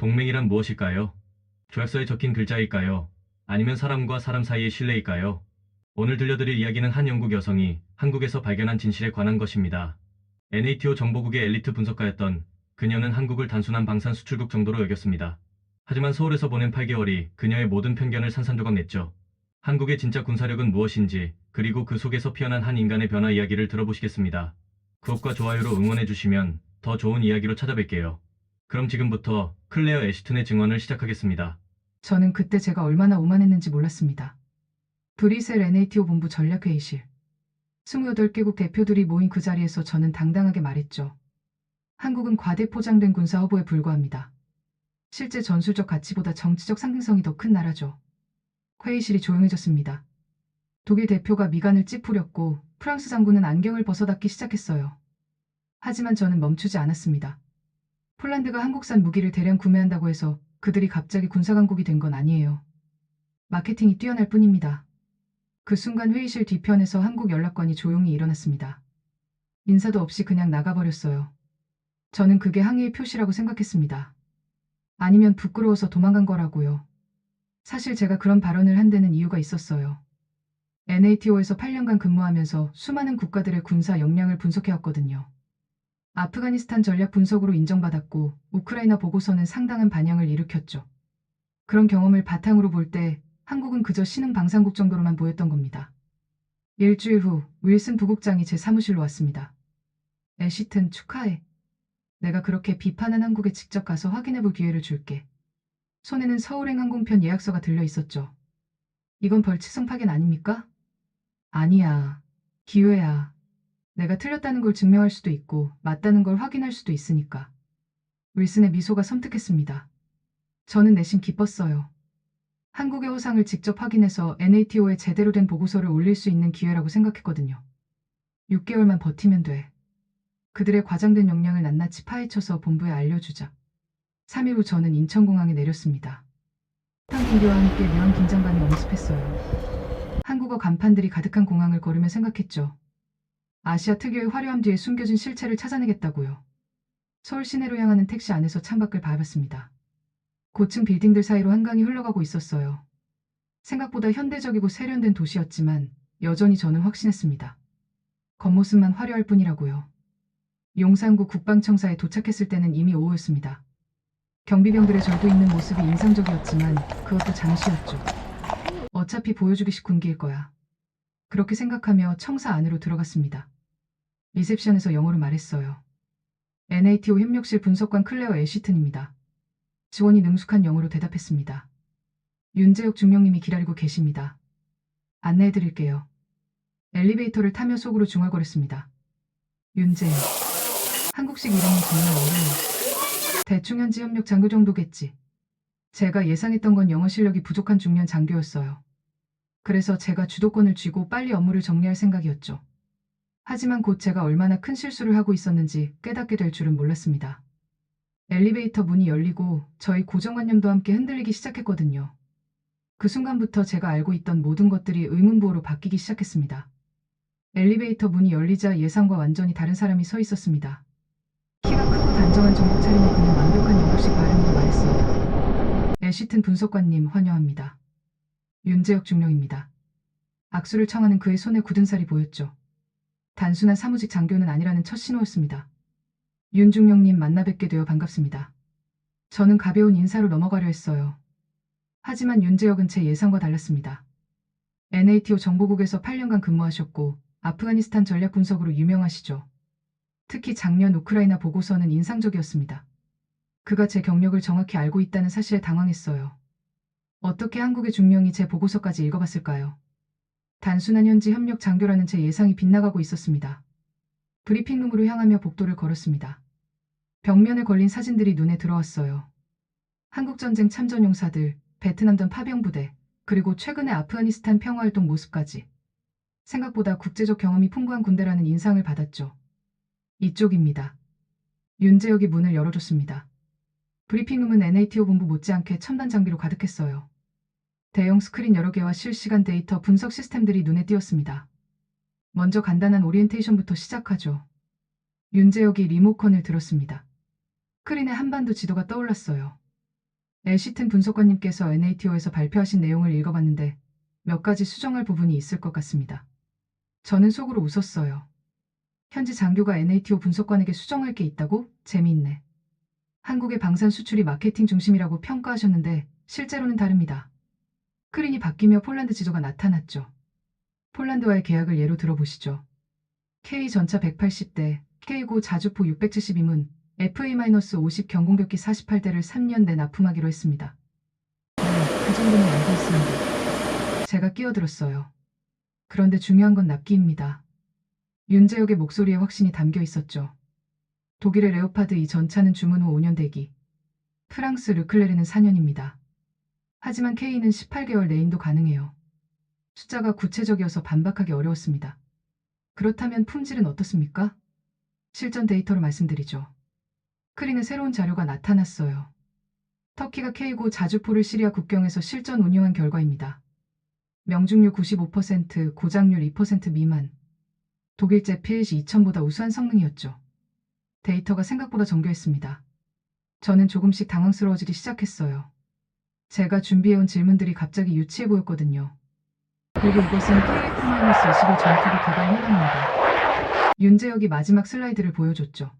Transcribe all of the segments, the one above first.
동맹이란 무엇일까요? 조약서에 적힌 글자일까요? 아니면 사람과 사람 사이의 신뢰일까요? 오늘 들려드릴 이야기는 한 영국 여성이 한국에서 발견한 진실에 관한 것입니다. NATO 정보국의 엘리트 분석가였던 그녀는 한국을 단순한 방산 수출국 정도로 여겼습니다. 하지만 서울에서 보낸 8개월이 그녀의 모든 편견을 산산조각 냈죠. 한국의 진짜 군사력은 무엇인지, 그리고 그 속에서 피어난 한 인간의 변화 이야기를 들어보시겠습니다. 구독과 좋아요로 응원해주시면 더 좋은 이야기로 찾아뵐게요. 그럼 지금부터 클레어 애쉬튼의 증언을 시작하겠습니다. 저는 그때 제가 얼마나 오만했는지 몰랐습니다. 브뤼셀 NATO 본부 전략회의실. 28개국 대표들이 모인 그 자리에서 저는 당당하게 말했죠. 한국은 과대포장된 군사 허브에 불과합니다. 실제 전술적 가치보다 정치적 상징성이 더 큰 나라죠. 회의실이 조용해졌습니다. 독일 대표가 미간을 찌푸렸고 프랑스 장군은 안경을 벗어닫기 시작했어요. 하지만 저는 멈추지 않았습니다. 폴란드가 한국산 무기를 대량 구매한다고 해서 그들이 갑자기 군사강국이 된 건 아니에요. 마케팅이 뛰어날 뿐입니다. 그 순간 회의실 뒤편에서 한국 연락관이 조용히 일어났습니다. 인사도 없이 그냥 나가버렸어요. 저는 그게 항의의 표시라고 생각했습니다. 아니면 부끄러워서 도망간 거라고요. 사실 제가 그런 발언을 한 데는 이유가 있었어요. NATO에서 8년간 근무하면서 수많은 국가들의 군사 역량을 분석해왔거든요. 아프가니스탄 전략 분석으로 인정받았고 우크라이나 보고서는 상당한 반향을 일으켰죠. 그런 경험을 바탕으로 볼 때 한국은 그저 신흥 방산국 정도로만 보였던 겁니다. 일주일 후 윌슨 부국장이 제 사무실로 왔습니다. 애쉬튼 축하해. 내가 그렇게 비판한 한국에 직접 가서 확인해볼 기회를 줄게. 손에는 서울행 항공편 예약서가 들려 있었죠. 이건 벌칙성 파견 아닙니까? 아니야. 기회야. 내가 틀렸다는 걸 증명할 수도 있고 맞다는 걸 확인할 수도 있으니까. 윌슨의 미소가 섬뜩했습니다. 저는 내심 기뻤어요. 한국의 허상을 직접 확인해서 NATO에 제대로 된 보고서를 올릴 수 있는 기회라고 생각했거든요. 6개월만 버티면 돼. 그들의 과장된 역량을 낱낱이 파헤쳐서 본부에 알려주자. 3일 후 저는 인천공항에 내렸습니다. 탕공기와 함께 묘한 긴장감이 엄습했어요. 한국어 간판들이 가득한 공항을 걸으며 생각했죠. 아시아 특유의 화려함 뒤에 숨겨진 실체를 찾아내겠다고요. 서울 시내로 향하는 택시 안에서 창밖을 바라봤습니다. 고층 빌딩들 사이로 한강이 흘러가고 있었어요. 생각보다 현대적이고 세련된 도시였지만 여전히 저는 확신했습니다. 겉모습만 화려할 뿐이라고요. 용산구 국방청사에 도착했을 때는 이미 오후였습니다. 경비병들의 절도 있는 모습이 인상적이었지만 그것도 잠시였죠. 어차피 보여주기식 군기일 거야. 그렇게 생각하며 청사 안으로 들어갔습니다. 리셉션에서 영어로 말했어요. NATO 협력실 분석관 클레어 애쉬튼입니다. 직원이 능숙한 영어로 대답했습니다. 윤재혁 중령님이 기다리고 계십니다. 안내해드릴게요. 엘리베이터를 타며 속으로 중얼거렸습니다. 윤재혁. 한국식 이름이 정말 어려워. 대충 현지 협력 장교 정도겠지. 제가 예상했던 건 영어 실력이 부족한 중년 장교였어요. 그래서 제가 주도권을 쥐고 빨리 업무를 정리할 생각이었죠. 하지만 곧 제가 얼마나 큰 실수를 하고 있었는지 깨닫게 될 줄은 몰랐습니다. 엘리베이터 문이 열리고 저희 고정관념도 함께 흔들리기 시작했거든요. 그 순간부터 제가 알고 있던 모든 것들이 의문부호로 바뀌기 시작했습니다. 엘리베이터 문이 열리자 예상과 완전히 다른 사람이 서 있었습니다. 키가 크고 단정한 정복 차림의 그는 완벽한 영국식 발음으로 말했습니다. 애쉬튼 분석관님 환영합니다. 윤재혁 중령입니다. 악수를 청하는 그의 손에 굳은 살이 보였죠. 단순한 사무직 장교는 아니라는 첫 신호였습니다. 윤 중령님 만나 뵙게 되어 반갑습니다. 저는 가벼운 인사로 넘어가려 했어요. 하지만 윤재혁은 제 예상과 달랐습니다. NATO 정보국에서 8년간 근무하셨고 아프가니스탄 전략 분석으로 유명하시죠. 특히 작년 우크라이나 보고서는 인상적이었습니다. 그가 제 경력을 정확히 알고 있다는 사실에 당황했어요. 어떻게 한국의 중령이 제 보고서까지 읽어봤을까요? 단순한 현지 협력 장교라는 제 예상이 빗나가고 있었습니다. 브리핑룸으로 향하며 복도를 걸었습니다. 벽면에 걸린 사진들이 눈에 들어왔어요. 한국전쟁 참전용사들, 베트남전 파병부대, 그리고 최근의 아프가니스탄 평화활동 모습까지. 생각보다 국제적 경험이 풍부한 군대라는 인상을 받았죠. 이쪽입니다. 윤재혁이 문을 열어줬습니다. 브리핑룸은 NATO 본부 못지않게 첨단 장비로 가득했어요. 대형 스크린 여러 개와 실시간 데이터 분석 시스템들이 눈에 띄었습니다. 먼저 간단한 오리엔테이션부터 시작하죠. 윤재혁이 리모컨을 들었습니다. 스크린에 한반도 지도가 떠올랐어요. 엘시튼 분석관님께서 NATO에서 발표하신 내용을 읽어봤는데 몇 가지 수정할 부분이 있을 것 같습니다. 저는 속으로 웃었어요. 현지 장교가 NATO 분석관에게 수정할 게 있다고? 재미있네. 한국의 방산 수출이 마케팅 중심이라고 평가하셨는데 실제로는 다릅니다. 크린이 바뀌며 폴란드 지도가 나타났죠. 폴란드와의 계약을 예로 들어보시죠. K 전차 180대, K9 자주포 672문, FA-50 경공격기 48대를 3년 내 납품하기로 했습니다. 네, 그 정도는 알고 있습니다. 제가 끼어들었어요. 그런데 중요한 건 납기입니다. 윤재혁의 목소리에 확신이 담겨 있었죠. 독일의 레오파드 2 전차는 주문 후 5년 대기. 프랑스 르클레르는 4년입니다. 하지만 K는 18개월 내인도 가능해요. 숫자가 구체적이어서 반박하기 어려웠습니다. 그렇다면 품질은 어떻습니까? 실전 데이터로 말씀드리죠. 크린의 새로운 자료가 나타났어요. 터키가 K9 자주포를 시리아 국경에서 실전 운용한 결과입니다. 명중률 95%, 고장률 2% 미만. 독일제 PLC 2000보다 우수한 성능이었죠. 데이터가 생각보다 정교했습니다. 저는 조금씩 당황스러워지기 시작했어요. 제가 준비해온 질문들이 갑자기 유치해 보였거든요. 그리고 이것은 KF-21 전투기 개발 현황입니다. 윤재혁이 마지막 슬라이드를 보여줬죠.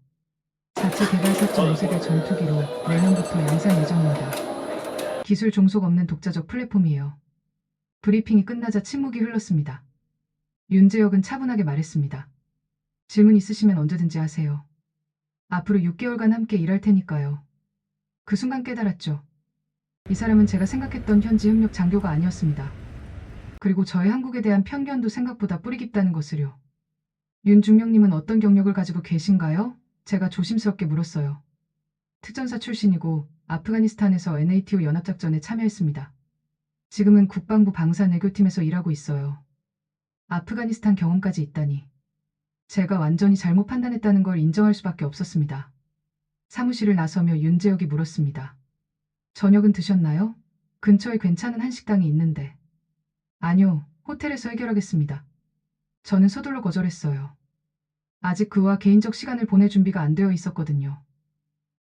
자체 개발 4.5세대 전투기로 내년부터 양산 예정입니다. 기술 종속 없는 독자적 플랫폼이에요. 브리핑이 끝나자 침묵이 흘렀습니다. 윤재혁은 차분하게 말했습니다. 질문 있으시면 언제든지 하세요. 앞으로 6개월간 함께 일할 테니까요. 그 순간 깨달았죠. 이 사람은 제가 생각했던 현지 협력 장교가 아니었습니다. 그리고 저의 한국에 대한 편견도 생각보다 뿌리 깊다는 것을요. 윤중령님은 어떤 경력을 가지고 계신가요? 제가 조심스럽게 물었어요. 특전사 출신이고 아프가니스탄에서 NATO 연합작전에 참여했습니다. 지금은 국방부 방산외교팀에서 일하고 있어요. 아프가니스탄 경험까지 있다니. 제가 완전히 잘못 판단했다는 걸 인정할 수밖에 없었습니다. 사무실을 나서며 윤재혁이 물었습니다. 저녁은 드셨나요? 근처에 괜찮은 한식당이 있는데. 아니요, 호텔에서 해결하겠습니다. 저는 서둘러 거절했어요. 아직 그와 개인적 시간을 보낼 준비가 안 되어 있었거든요.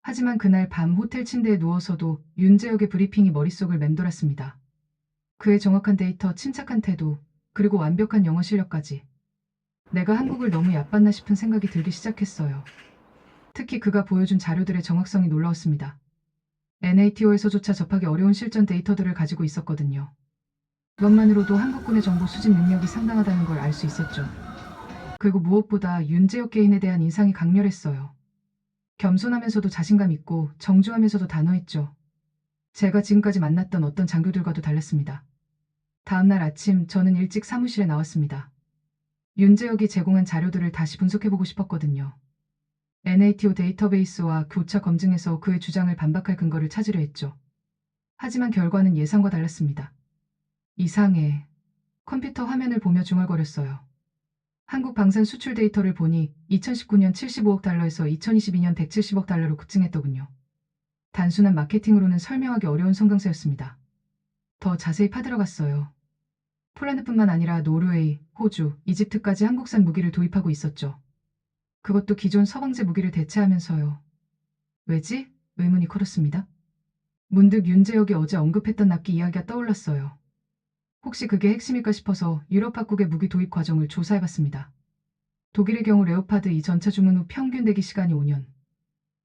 하지만 그날 밤 호텔 침대에 누워서도 윤재혁의 브리핑이 머릿속을 맴돌았습니다. 그의 정확한 데이터, 침착한 태도, 그리고 완벽한 영어 실력까지. 내가 한국을 너무 얕봤나 싶은 생각이 들기 시작했어요. 특히 그가 보여준 자료들의 정확성이 놀라웠습니다. NATO에서조차 접하기 어려운 실전 데이터들을 가지고 있었거든요. 그것만으로도 한국군의 정보 수집 능력이 상당하다는 걸 알 수 있었죠. 그리고 무엇보다 윤재혁 개인에 대한 인상이 강렬했어요. 겸손하면서도 자신감 있고 정중하면서도 단호했죠. 제가 지금까지 만났던 어떤 장교들과도 달랐습니다. 다음날 아침 저는 일찍 사무실에 나왔습니다. 윤재혁이 제공한 자료들을 다시 분석해보고 싶었거든요. NATO 데이터베이스와 교차 검증해서 그의 주장을 반박할 근거를 찾으려 했죠. 하지만 결과는 예상과 달랐습니다. 이상해. 컴퓨터 화면을 보며 중얼거렸어요. 한국 방산 수출 데이터를 보니 2019년 75억 달러에서 2022년 170억 달러로 급증했더군요. 단순한 마케팅으로는 설명하기 어려운 성강세였습니다. 더 자세히 파들어갔어요. 폴란드뿐만 아니라 노르웨이, 호주, 이집트까지 한국산 무기를 도입하고 있었죠. 그것도 기존 서방제 무기를 대체하면서요. 왜지? 의문이 커졌습니다. 문득 윤재혁이 어제 언급했던 납기 이야기가 떠올랐어요. 혹시 그게 핵심일까 싶어서 유럽 각국의 무기 도입 과정을 조사해봤습니다. 독일의 경우 레오파드 2 전차 주문 후 평균 대기 시간이 5년.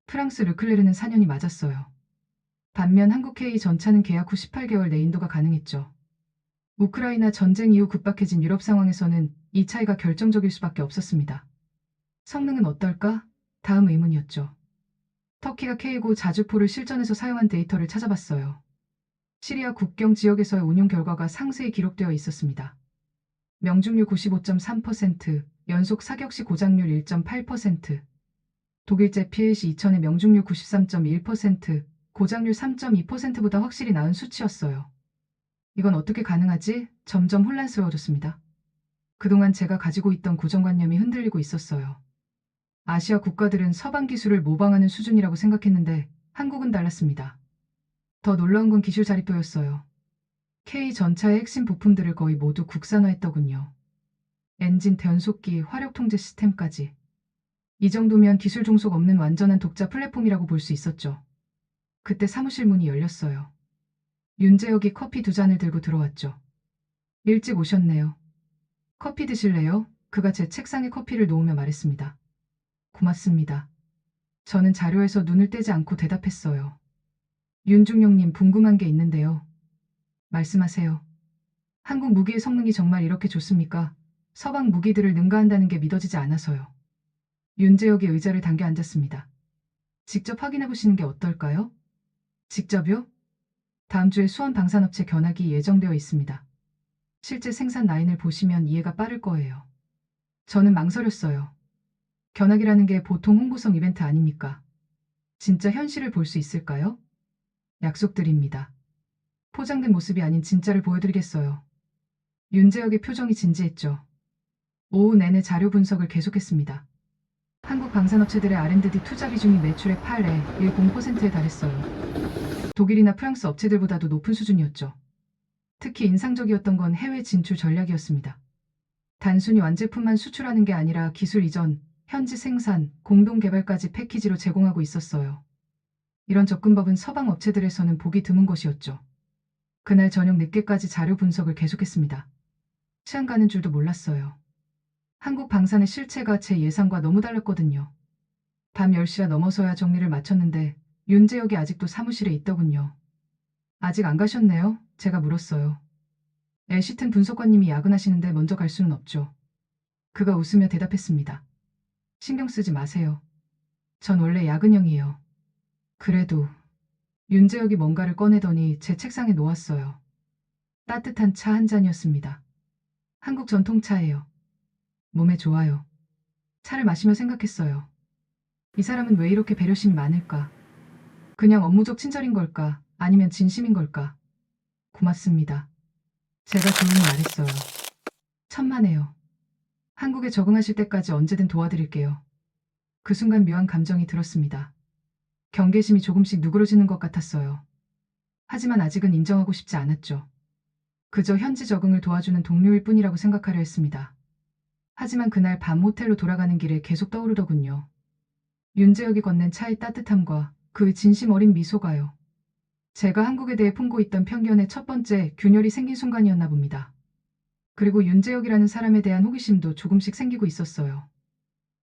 프랑스 르클레르는 4년이 맞았어요. 반면 한국 K 전차는 계약 후 18개월 내 인도가 가능했죠. 우크라이나 전쟁 이후 급박해진 유럽 상황에서는 이 차이가 결정적일 수밖에 없었습니다. 성능은 어떨까? 다음 의문이었죠. 터키가 K9 자주포를 실전에서 사용한 데이터를 찾아봤어요. 시리아 국경 지역에서의 운용 결과가 상세히 기록되어 있었습니다. 명중률 95.3%, 연속 사격 시 고장률 1.8%, 독일제 PLC 2000의 명중률 93.1%, 고장률 3.2%보다 확실히 나은 수치였어요. 이건 어떻게 가능하지? 점점 혼란스러워졌습니다. 그동안 제가 가지고 있던 고정관념이 흔들리고 있었어요. 아시아 국가들은 서방 기술을 모방하는 수준이라고 생각했는데 한국은 달랐습니다. 더 놀라운 건 기술 자립도였어요. K 전차의 핵심 부품들을 거의 모두 국산화했더군요. 엔진, 변속기, 화력 통제 시스템까지. 이 정도면 기술 종속 없는 완전한 독자 플랫폼이라고 볼 수 있었죠. 그때 사무실 문이 열렸어요. 윤재혁이 커피 2잔을 들고 들어왔죠. 일찍 오셨네요. 커피 드실래요? 그가 제 책상에 커피를 놓으며 말했습니다. 고맙습니다. 저는 자료에서 눈을 떼지 않고 대답했어요. 윤중용님 궁금한 게 있는데요. 말씀하세요. 한국 무기의 성능이 정말 이렇게 좋습니까? 서방 무기들을 능가한다는 게 믿어지지 않아서요. 윤재혁이 의자를 당겨 앉았습니다. 직접 확인해 보시는 게 어떨까요? 직접요? 다음 주에 수원 방산업체 견학이 예정되어 있습니다. 실제 생산 라인을 보시면 이해가 빠를 거예요. 저는 망설였어요. 견학이라는 게 보통 홍보성 이벤트 아닙니까? 진짜 현실을 볼 수 있을까요? 약속드립니다. 포장된 모습이 아닌 진짜를 보여드리겠어요. 윤재혁의 표정이 진지했죠. 오후 내내 자료 분석을 계속했습니다. 한국 방산업체들의 R&D 투자 비중이 매출의 8에 10%에 달했어요. 독일이나 프랑스 업체들보다도 높은 수준이었죠. 특히 인상적이었던 건 해외 진출 전략이었습니다. 단순히 완제품만 수출하는 게 아니라 기술 이전, 현지 생산, 공동 개발까지 패키지로 제공하고 있었어요. 이런 접근법은 서방 업체들에서는 보기 드문 것이었죠. 그날 저녁 늦게까지 자료 분석을 계속했습니다. 시간 가는 줄도 몰랐어요. 한국 방산의 실체가 제 예상과 너무 달랐거든요. 밤 10시가 넘어서야 정리를 마쳤는데 윤재혁이 아직도 사무실에 있더군요. 아직 안 가셨네요? 제가 물었어요. 애시튼 분석관님이 야근하시는데 먼저 갈 수는 없죠. 그가 웃으며 대답했습니다. 신경 쓰지 마세요. 전 원래 야근형이에요. 그래도 윤재혁이 뭔가를 꺼내더니 제 책상에 놓았어요. 따뜻한 차 한 잔이었습니다. 한국 전통차예요. 몸에 좋아요. 차를 마시며 생각했어요. 이 사람은 왜 이렇게 배려심이 많을까? 그냥 업무적 친절인 걸까? 아니면 진심인 걸까? 고맙습니다. 제가 조용히 말했어요. 천만에요. 한국에 적응하실 때까지 언제든 도와드릴게요. 그 순간 묘한 감정이 들었습니다. 경계심이 조금씩 누그러지는 것 같았어요. 하지만 아직은 인정하고 싶지 않았죠. 그저 현지 적응을 도와주는 동료일 뿐이라고 생각하려 했습니다. 하지만 그날 밤 호텔로 돌아가는 길에 계속 떠오르더군요. 윤재혁이 건넨 차의 따뜻함과 그 진심 어린 미소가요. 제가 한국에 대해 품고 있던 편견의 첫 번째 균열이 생긴 순간이었나 봅니다. 그리고 윤재혁이라는 사람에 대한 호기심도 조금씩 생기고 있었어요.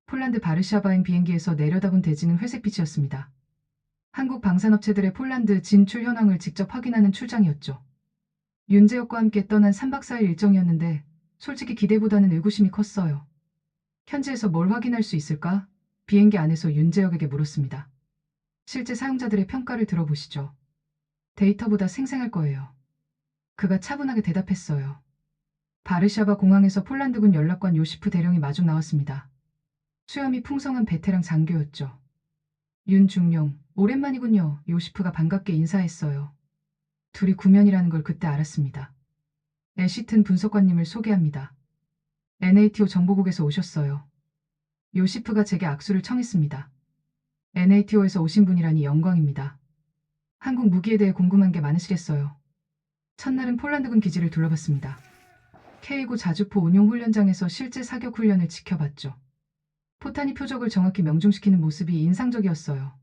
폴란드 바르샤바행 비행기에서 내려다본 대지는 회색빛이었습니다. 한국 방산업체들의 폴란드 진출 현황을 직접 확인하는 출장이었죠. 윤재혁과 함께 떠난 3박 4일 일정이었는데 솔직히 기대보다는 의구심이 컸어요. 현지에서 뭘 확인할 수 있을까? 비행기 안에서 윤재혁에게 물었습니다. 실제 사용자들의 평가를 들어보시죠. 데이터보다 생생할 거예요. 그가 차분하게 대답했어요. 바르샤바 공항에서 폴란드군 연락관 요시프 대령이 마중 나왔습니다. 수염이 풍성한 베테랑 장교였죠. 윤중용, 오랜만이군요. 요시프가 반갑게 인사했어요. 둘이 구면이라는 걸 그때 알았습니다. 애시튼 분석관님을 소개합니다. NATO 정보국에서 오셨어요. 요시프가 제게 악수를 청했습니다. NATO에서 오신 분이라니 영광입니다. 한국 무기에 대해 궁금한 게 많으시겠어요. 첫날은 폴란드군 기지를 둘러봤습니다. K9 자주포 운용 훈련장에서 실제 사격 훈련을 지켜봤죠. 포탄이 표적을 정확히 명중시키는 모습이 인상적이었어요.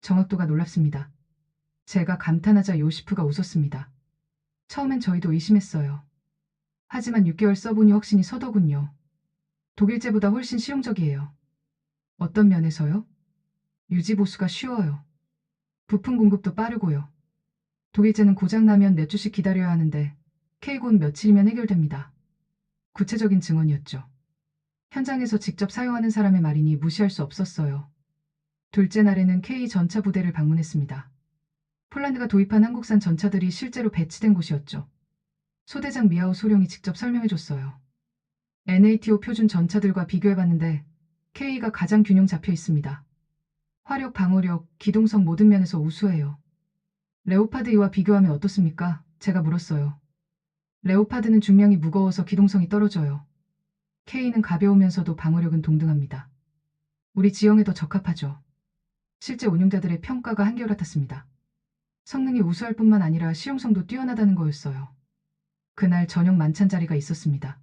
정확도가 놀랍습니다. 제가 감탄하자 요시프가 웃었습니다. 처음엔 저희도 의심했어요. 하지만 6개월 써보니 확신이 서더군요. 독일제보다 훨씬 실용적이에요. 어떤 면에서요? 유지 보수가 쉬워요. 부품 공급도 빠르고요. 독일제는 고장나면 몇 주씩 기다려야 하는데 K9는 며칠이면 해결됩니다. 구체적인 증언이었죠. 현장에서 직접 사용하는 사람의 말이니 무시할 수 없었어요. 둘째 날에는 K 전차 부대를 방문했습니다. 폴란드가 도입한 한국산 전차들이 실제로 배치된 곳이었죠. 소대장 미하우 소령이 직접 설명해줬어요. NATO 표준 전차들과 비교해봤는데 K가 가장 균형 잡혀 있습니다. 화력, 방어력, 기동성 모든 면에서 우수해요. 레오파드 2와 비교하면 어떻습니까? 제가 물었어요. 레오파드는 중량이 무거워서 기동성이 떨어져요. K는 가벼우면서도 방어력은 동등합니다. 우리 지형에 더 적합하죠. 실제 운용자들의 평가가 한결같았습니다. 성능이 우수할 뿐만 아니라 실용성도 뛰어나다는 거였어요. 그날 저녁 만찬 자리가 있었습니다.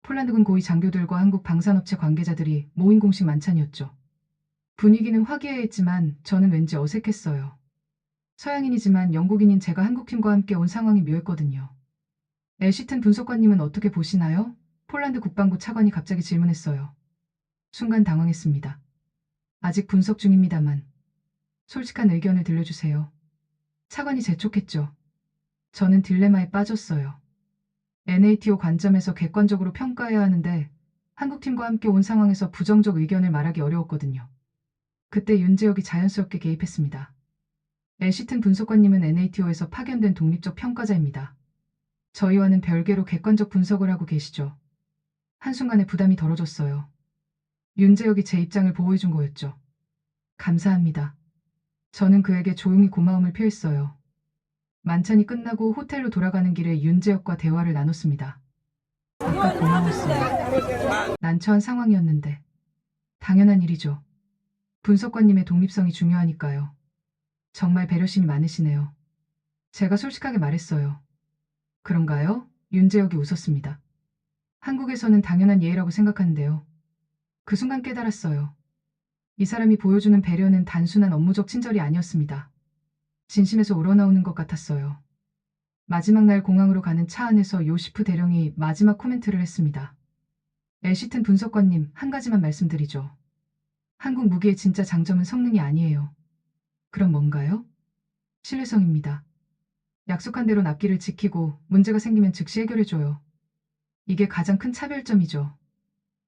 폴란드군 고위 장교들과 한국 방산업체 관계자들이 모인 공식 만찬이었죠. 분위기는 화기애애했지만 저는 왠지 어색했어요. 서양인이지만 영국인인 제가 한국팀과 함께 온 상황이 묘했거든요. 애시튼 분석관님은 어떻게 보시나요? 폴란드 국방부 차관이 갑자기 질문했어요. 순간 당황했습니다. 아직 분석 중입니다만 솔직한 의견을 들려주세요. 차관이 재촉했죠. 저는 딜레마에 빠졌어요. NATO 관점에서 객관적으로 평가해야 하는데 한국팀과 함께 온 상황에서 부정적 의견을 말하기 어려웠거든요. 그때 윤재혁이 자연스럽게 개입했습니다. 애시튼 분석관님은 NATO에서 파견된 독립적 평가자입니다. 저희와는 별개로 객관적 분석을 하고 계시죠. 한순간에 부담이 덜어졌어요. 윤재혁이 제 입장을 보호해준 거였죠. 감사합니다. 저는 그에게 조용히 고마움을 표했어요. 만찬이 끝나고 호텔로 돌아가는 길에 윤재혁과 대화를 나눴습니다. 아까 고마웠어요. 난처한 상황이었는데. 당연한 일이죠. 분석관님의 독립성이 중요하니까요. 정말 배려심이 많으시네요. 제가 솔직하게 말했어요. 그런가요? 윤재혁이 웃었습니다. 한국에서는 당연한 예의라고 생각하는데요. 그 순간 깨달았어요. 이 사람이 보여주는 배려는 단순한 업무적 친절이 아니었습니다. 진심에서 우러나오는 것 같았어요. 마지막 날 공항으로 가는 차 안에서 요시프 대령이 마지막 코멘트를 했습니다. 애시튼 분석관님, 한 가지만 말씀드리죠. 한국 무기의 진짜 장점은 성능이 아니에요. 그럼 뭔가요? 신뢰성입니다. 약속한 대로 납기를 지키고 문제가 생기면 즉시 해결해줘요. 이게 가장 큰 차별점이죠.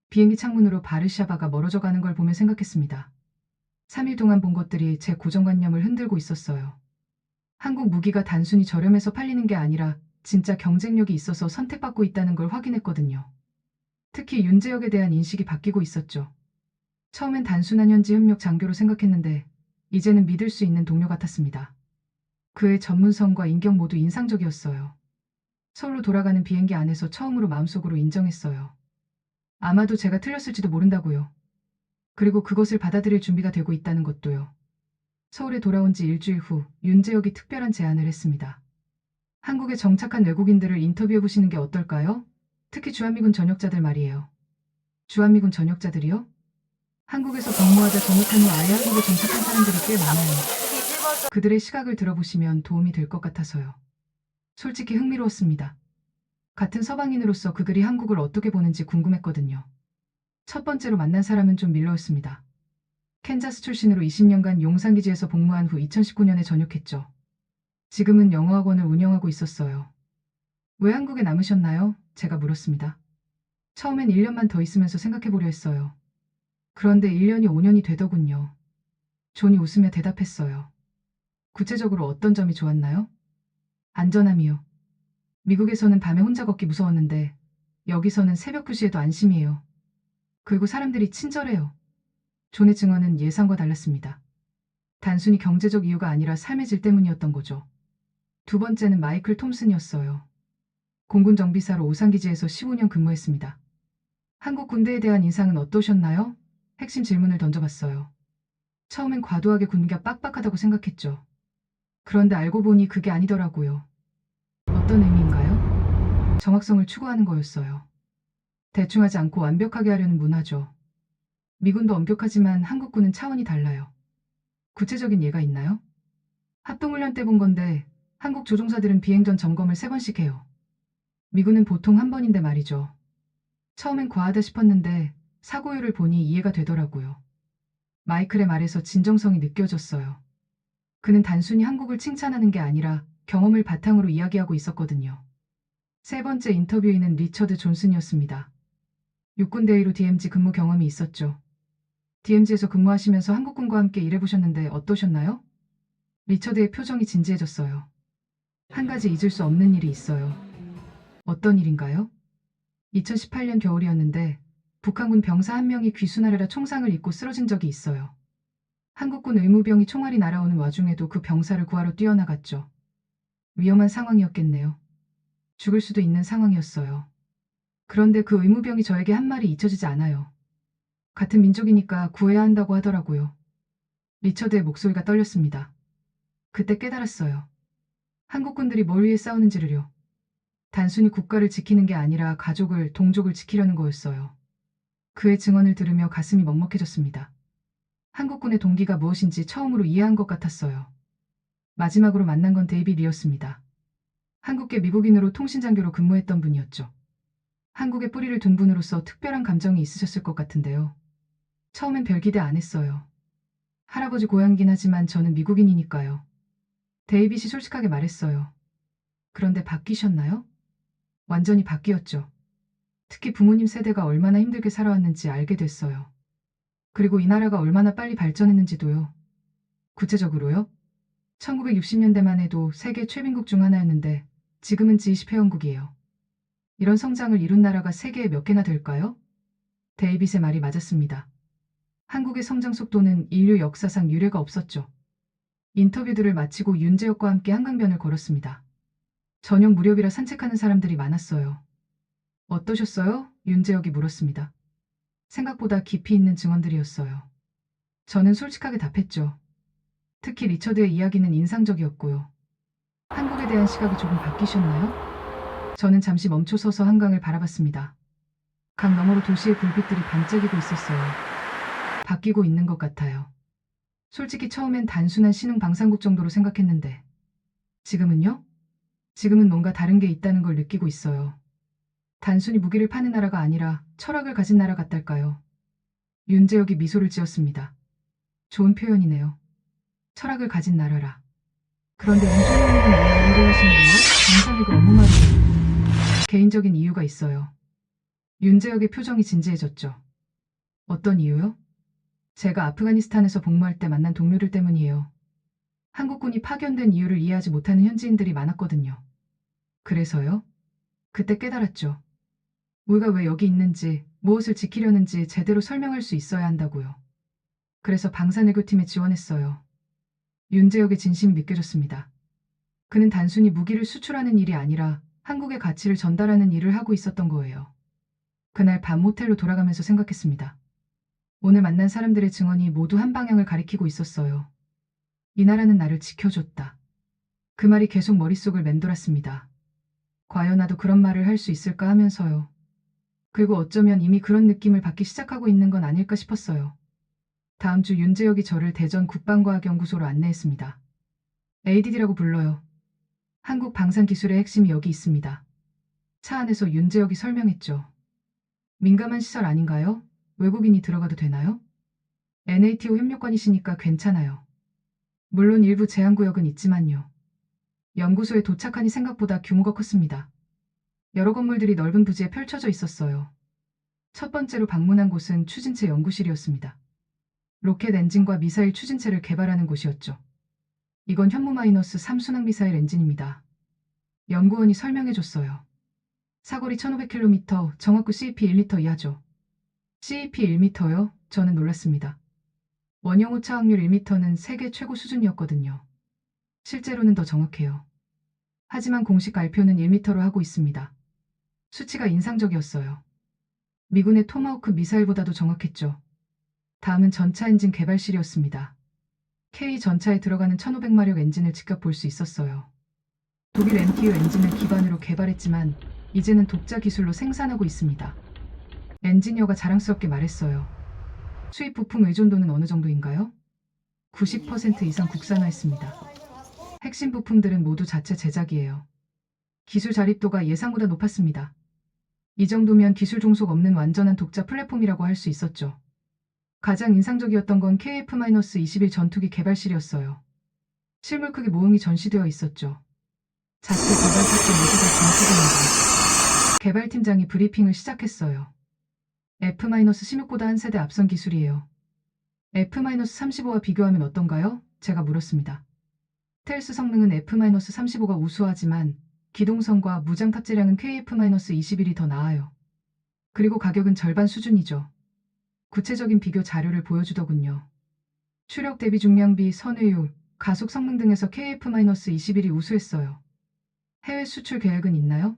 비행기 창문으로 바르샤바가 멀어져 가는 걸 보며 생각했습니다. 3일 동안 본 것들이 제 고정관념을 흔들고 있었어요. 한국 무기가 단순히 저렴해서 팔리는 게 아니라 진짜 경쟁력이 있어서 선택받고 있다는 걸 확인했거든요. 특히 윤재혁에 대한 인식이 바뀌고 있었죠. 처음엔 단순한 현지 협력 장교로 생각했는데 이제는 믿을 수 있는 동료 같았습니다. 그의 전문성과 인격 모두 인상적이었어요. 서울로 돌아가는 비행기 안에서 처음으로 마음속으로 인정했어요. 아마도 제가 틀렸을지도 모른다고요. 그리고 그것을 받아들일 준비가 되고 있다는 것도요. 서울에 돌아온 지 일주일 후 윤재혁이 특별한 제안을 했습니다. 한국에 정착한 외국인들을 인터뷰해보시는 게 어떨까요? 특히 주한미군 전역자들 말이에요. 주한미군 전역자들이요? 한국에서 복무하다 전역한 후 아예 한국에 정착한 사람들이 꽤 많아요. 그들의 시각을 들어보시면 도움이 될 것 같아서요. 솔직히 흥미로웠습니다. 같은 서방인으로서 그들이 한국을 어떻게 보는지 궁금했거든요. 첫 번째로 만난 사람은 좀 밀러였습니다. 캔자스 출신으로 20년간 용산기지에서 복무한 후 2019년에 전역했죠. 지금은 영어학원을 운영하고 있었어요. 왜 한국에 남으셨나요? 제가 물었습니다. 처음엔 1년만 더 있으면서 생각해보려 했어요. 그런데 1년이 5년이 되더군요. 존이 웃으며 대답했어요. 구체적으로 어떤 점이 좋았나요? 안전함이요. 미국에서는 밤에 혼자 걷기 무서웠는데 여기서는 새벽 2시에도 안심이에요. 그리고 사람들이 친절해요. 존의 증언은 예상과 달랐습니다. 단순히 경제적 이유가 아니라 삶의 질 때문이었던 거죠. 두 번째는 마이클 톰슨이었어요. 공군 정비사로 오산기지에서 15년 근무했습니다. 한국 군대에 대한 인상은 어떠셨나요? 핵심 질문을 던져봤어요. 처음엔 과도하게 군기가 빡빡하다고 생각했죠. 그런데 알고 보니 그게 아니더라고요. 어떤 의미인가요? 정확성을 추구하는 거였어요. 대충 하지 않고 완벽하게 하려는 문화죠. 미군도 엄격하지만 한국군은 차원이 달라요. 구체적인 예가 있나요? 합동훈련 때 본 건데 한국 조종사들은 비행 전 점검을 3번씩 해요. 미군은 보통 한 번인데 말이죠. 처음엔 과하다 싶었는데 사고율을 보니 이해가 되더라고요. 마이클의 말에서 진정성이 느껴졌어요. 그는 단순히 한국을 칭찬하는 게 아니라 경험을 바탕으로 이야기하고 있었거든요. 세 번째 인터뷰인은 리처드 존슨이었습니다. 육군 대위로 DMZ 근무 경험이 있었죠. DMZ에서 근무하시면서 한국군과 함께 일해보셨는데 어떠셨나요? 리처드의 표정이 진지해졌어요. 한 가지 잊을 수 없는 일이 있어요. 어떤 일인가요? 2018년 겨울이었는데 북한군 병사 한 명이 귀순하려다 총상을 입고 쓰러진 적이 있어요. 한국군 의무병이 총알이 날아오는 와중에도 그 병사를 구하러 뛰어나갔죠. 위험한 상황이었겠네요. 죽을 수도 있는 상황이었어요. 그런데 그 의무병이 저에게 한 말이 잊혀지지 않아요. 같은 민족이니까 구해야 한다고 하더라고요. 리처드의 목소리가 떨렸습니다. 그때 깨달았어요. 한국군들이 뭘 위해 싸우는지를요. 단순히 국가를 지키는 게 아니라 가족을, 동족을 지키려는 거였어요. 그의 증언을 들으며 가슴이 먹먹해졌습니다. 한국군의 동기가 무엇인지 처음으로 이해한 것 같았어요. 마지막으로 만난 건 데이빗 리였습니다. 한국계 미국인으로 통신장교로 근무했던 분이었죠. 한국에 뿌리를 둔 분으로서 특별한 감정이 있으셨을 것 같은데요. 처음엔 별 기대 안 했어요. 할아버지 고향이긴 하지만 저는 미국인이니까요. 데이빗이 솔직하게 말했어요. 그런데 바뀌셨나요? 완전히 바뀌었죠. 특히 부모님 세대가 얼마나 힘들게 살아왔는지 알게 됐어요. 그리고 이 나라가 얼마나 빨리 발전했는지도요. 구체적으로요? 1960년대만 해도 세계 최빈국 중 하나였는데 지금은 G20회원국이에요. 이런 성장을 이룬 나라가 세계에 몇 개나 될까요? 데이빗의 말이 맞았습니다. 한국의 성장 속도는 인류 역사상 유례가 없었죠. 인터뷰들을 마치고 윤재혁과 함께 한강변을 걸었습니다. 저녁 무렵이라 산책하는 사람들이 많았어요. 어떠셨어요? 윤재혁이 물었습니다. 생각보다 깊이 있는 증언들이었어요. 저는 솔직하게 답했죠. 특히 리처드의 이야기는 인상적이었고요. 한국에 대한 시각이 조금 바뀌셨나요? 저는 잠시 멈춰서서 한강을 바라봤습니다. 강 너머로 도시의 불빛들이 반짝이고 있었어요. 바뀌고 있는 것 같아요. 솔직히 처음엔 단순한 신흥 방산국 정도로 생각했는데 지금은요? 지금은 뭔가 다른 게 있다는 걸 느끼고 있어요. 단순히 무기를 파는 나라가 아니라 철학을 가진 나라 같달까요? 윤재혁이 미소를 지었습니다. 좋은 표현이네요. 철학을 가진 나라라. 그런데 윤준영님은 왜 의뢰하시는 거예요? 정상이고 업무 말이에요. 개인적인 이유가 있어요. 윤재혁의 표정이 진지해졌죠. 어떤 이유요? 제가 아프가니스탄에서 복무할 때 만난 동료들 때문이에요. 한국군이 파견된 이유를 이해하지 못하는 현지인들이 많았거든요. 그래서요? 그때 깨달았죠. 우리가 왜 여기 있는지, 무엇을 지키려는지 제대로 설명할 수 있어야 한다고요. 그래서 방산외교팀에 지원했어요. 윤재혁의 진심이 느껴졌습니다. 그는 단순히 무기를 수출하는 일이 아니라 한국의 가치를 전달하는 일을 하고 있었던 거예요. 그날 밤 호텔로 돌아가면서 생각했습니다. 오늘 만난 사람들의 증언이 모두 한 방향을 가리키고 있었어요. 이 나라는 나를 지켜줬다. 그 말이 계속 머릿속을 맴돌았습니다. 과연 나도 그런 말을 할 수 있을까 하면서요. 그리고 어쩌면 이미 그런 느낌을 받기 시작하고 있는 건 아닐까 싶었어요. 다음 주 윤재혁이 저를 대전 국방과학연구소로 안내했습니다. ADD라고 불러요. 한국 방산기술의 핵심이 여기 있습니다. 차 안에서 윤재혁이 설명했죠. 민감한 시설 아닌가요? 외국인이 들어가도 되나요? NATO 협력관이시니까 괜찮아요. 물론 일부 제한구역은 있지만요. 연구소에 도착하니 생각보다 규모가 컸습니다. 여러 건물들이 넓은 부지에 펼쳐져 있었어요. 첫 번째로 방문한 곳은 추진체 연구실이었습니다. 로켓 엔진과 미사일 추진체를 개발하는 곳이었죠. 이건 현무-3 순항 미사일 엔진입니다. 연구원이 설명해줬어요. 사거리 1500km, 정확구 CEP 1m 이하죠. CEP 1m요? 저는 놀랐습니다. 원형 오차 확률 1m는 세계 최고 수준이었거든요. 실제로는 더 정확해요. 하지만 공식 발표는 1m로 하고 있습니다. 수치가 인상적이었어요. 미군의 토마호크 미사일보다도 정확했죠. 다음은 전차 엔진 개발실이었습니다. K 전차에 들어가는 1500마력 엔진을 직접 볼 수 있었어요. 독일 MTU 엔진을 기반으로 개발했지만 이제는 독자 기술로 생산하고 있습니다. 엔지니어가 자랑스럽게 말했어요. 수입 부품 의존도는 어느 정도인가요? 90% 이상 국산화했습니다. 핵심 부품들은 모두 자체 제작이에요. 기술 자립도가 예상보다 높았습니다. 이 정도면 기술 종속 없는 완전한 독자 플랫폼이라고 할 수 있었죠. 가장 인상적이었던 건 KF-21 전투기 개발실이었어요. 실물 크기 모형이 전시되어 있었죠. 자체 개발 탑재 모두가 전투기입니다. 개발팀장이 브리핑을 시작했어요. F-16보다 한 세대 앞선 기술이에요. F-35와 비교하면 어떤가요? 제가 물었습니다. 스텔스 성능은 F-35가 우수하지만 기동성과 무장 탑재량은 KF-21이 더 나아요. 그리고 가격은 절반 수준이죠. 구체적인 비교 자료를 보여주더군요. 추력 대비 중량비, 선회율, 가속 성능 등에서 KF-21이 우수했어요. 해외 수출 계획은 있나요?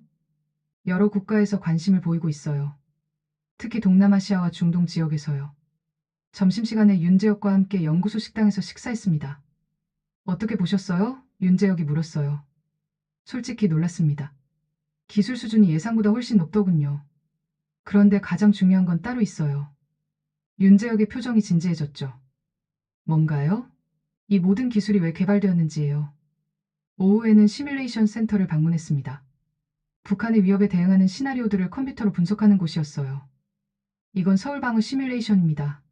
여러 국가에서 관심을 보이고 있어요. 특히 동남아시아와 중동 지역에서요. 점심시간에 윤재혁과 함께 연구소 식당에서 식사했습니다. 어떻게 보셨어요? 윤재혁이 물었어요. 솔직히 놀랐습니다. 기술 수준이 예상보다 훨씬 높더군요. 그런데 가장 중요한 건 따로 있어요. 윤재혁의 표정이 진지해졌죠. 뭔가요? 이 모든 기술이 왜 개발되었는지예요. 오후에는 시뮬레이션 센터를 방문했습니다. 북한의 위협에 대응하는 시나리오들을 컴퓨터로 분석하는 곳이었어요. 이건 서울방어 시뮬레이션입니다.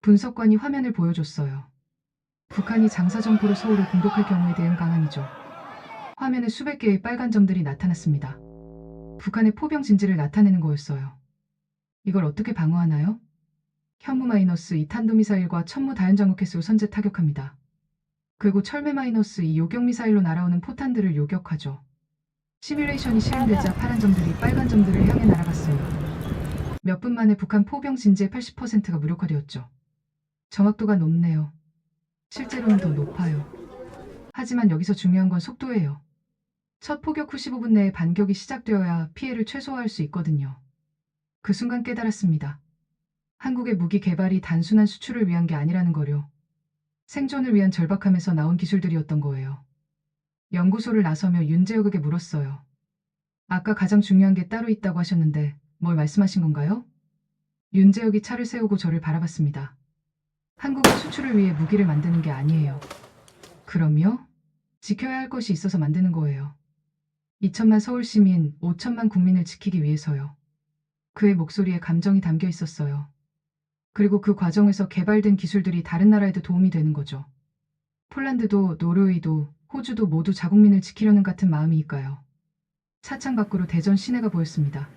분석관이 화면을 보여줬어요. 북한이 장사정포로 서울을 공격할 경우에 대응 방안이죠. 화면에 수백 개의 빨간 점들이 나타났습니다. 북한의 포병 진지를 나타내는 거였어요. 이걸 어떻게 방어하나요? 현무-2 탄도미사일과 천무 다연장로켓으로 선제 타격합니다. 그리고 철매-2 요격미사일로 날아오는 포탄들을 요격하죠. 시뮬레이션이 실행되자 파란 점들이 빨간 점들을 향해 날아갔어요. 몇 분 만에 북한 포병 진지의 80%가 무력화되었죠. 정확도가 높네요. 실제로는 더 높아요. 하지만 여기서 중요한 건 속도예요. 첫 포격 후 15분 내에 반격이 시작되어야 피해를 최소화할 수 있거든요. 그 순간 깨달았습니다. 한국의 무기 개발이 단순한 수출을 위한 게 아니라는 거요. 생존을 위한 절박함에서 나온 기술들이었던 거예요. 연구소를 나서며 윤재혁에게 물었어요. 아까 가장 중요한 게 따로 있다고 하셨는데 뭘 말씀하신 건가요? 윤재혁이 차를 세우고 저를 바라봤습니다. 한국의 수출을 위해 무기를 만드는 게 아니에요. 그럼요? 지켜야 할 것이 있어서 만드는 거예요. 2천만 서울 시민, 5천만 국민을 지키기 위해서요. 그의 목소리에 감정이 담겨 있었어요. 그리고 그 과정에서 개발된 기술들이 다른 나라에도 도움이 되는 거죠. 폴란드도 노르웨이도 호주도 모두 자국민을 지키려는 같은 마음이니까요. 차창 밖으로 대전 시내가 보였습니다.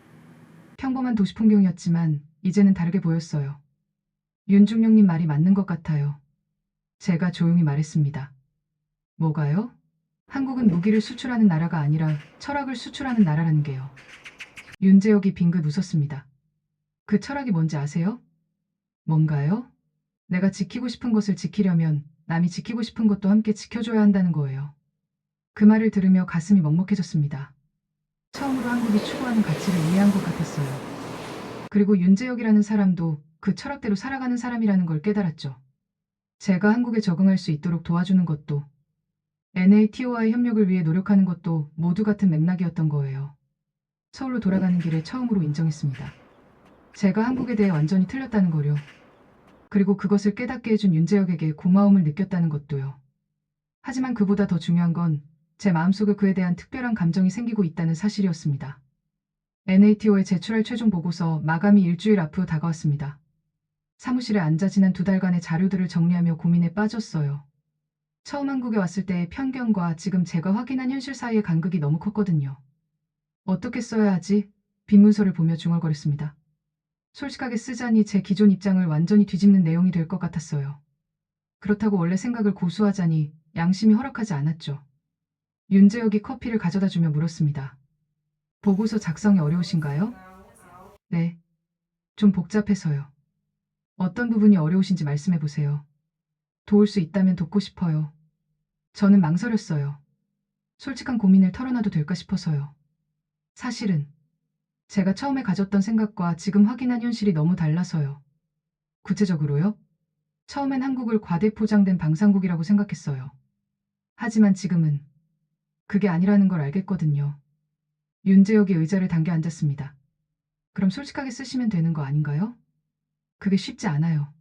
평범한 도시 풍경이었지만 이제는 다르게 보였어요. 윤중령님 말이 맞는 것 같아요. 제가 조용히 말했습니다. 뭐가요? 한국은 무기를 수출하는 나라가 아니라 철학을 수출하는 나라라는 게요. 윤재혁이 빙긋 웃었습니다. 그 철학이 뭔지 아세요? 뭔가요? 내가 지키고 싶은 것을 지키려면 남이 지키고 싶은 것도 함께 지켜줘야 한다는 거예요. 그 말을 들으며 가슴이 먹먹해졌습니다. 처음으로 한국이 추구하는 가치를 이해한 것 같았어요. 그리고 윤재혁이라는 사람도 그 철학대로 살아가는 사람이라는 걸 깨달았죠. 제가 한국에 적응할 수 있도록 도와주는 것도 NATO와의 협력을 위해 노력하는 것도 모두 같은 맥락이었던 거예요. 서울로 돌아가는 길에 처음으로 인정했습니다. 제가 한국에 대해 완전히 틀렸다는 거요. 그리고 그것을 깨닫게 해준 윤재혁에게 고마움을 느꼈다는 것도요. 하지만 그보다 더 중요한 건 제 마음속에 그에 대한 특별한 감정이 생기고 있다는 사실이었습니다. NATO에 제출할 최종 보고서 마감이 일주일 앞으로 다가왔습니다. 사무실에 앉아 지난 2달간의 자료들을 정리하며 고민에 빠졌어요. 처음 한국에 왔을 때의 편견과 지금 제가 확인한 현실 사이의 간극이 너무 컸거든요. 어떻게 써야 하지? 빈 문서를 보며 중얼거렸습니다. 솔직하게 쓰자니 제 기존 입장을 완전히 뒤집는 내용이 될 것 같았어요. 그렇다고 원래 생각을 고수하자니 양심이 허락하지 않았죠. 윤재혁이 커피를 가져다 주며 물었습니다. 보고서 작성이 어려우신가요? 네. 좀 복잡해서요. 어떤 부분이 어려우신지 말씀해 보세요. 도울 수 있다면 돕고 싶어요. 저는 망설였어요. 솔직한 고민을 털어놔도 될까 싶어서요. 사실은 제가 처음에 가졌던 생각과 지금 확인한 현실이 너무 달라서요. 구체적으로요? 처음엔 한국을 과대포장된 방산국이라고 생각했어요. 하지만 지금은 그게 아니라는 걸 알겠거든요. 윤재혁이 의자를 당겨 앉았습니다. 그럼 솔직하게 쓰시면 되는 거 아닌가요? 그게 쉽지 않아요.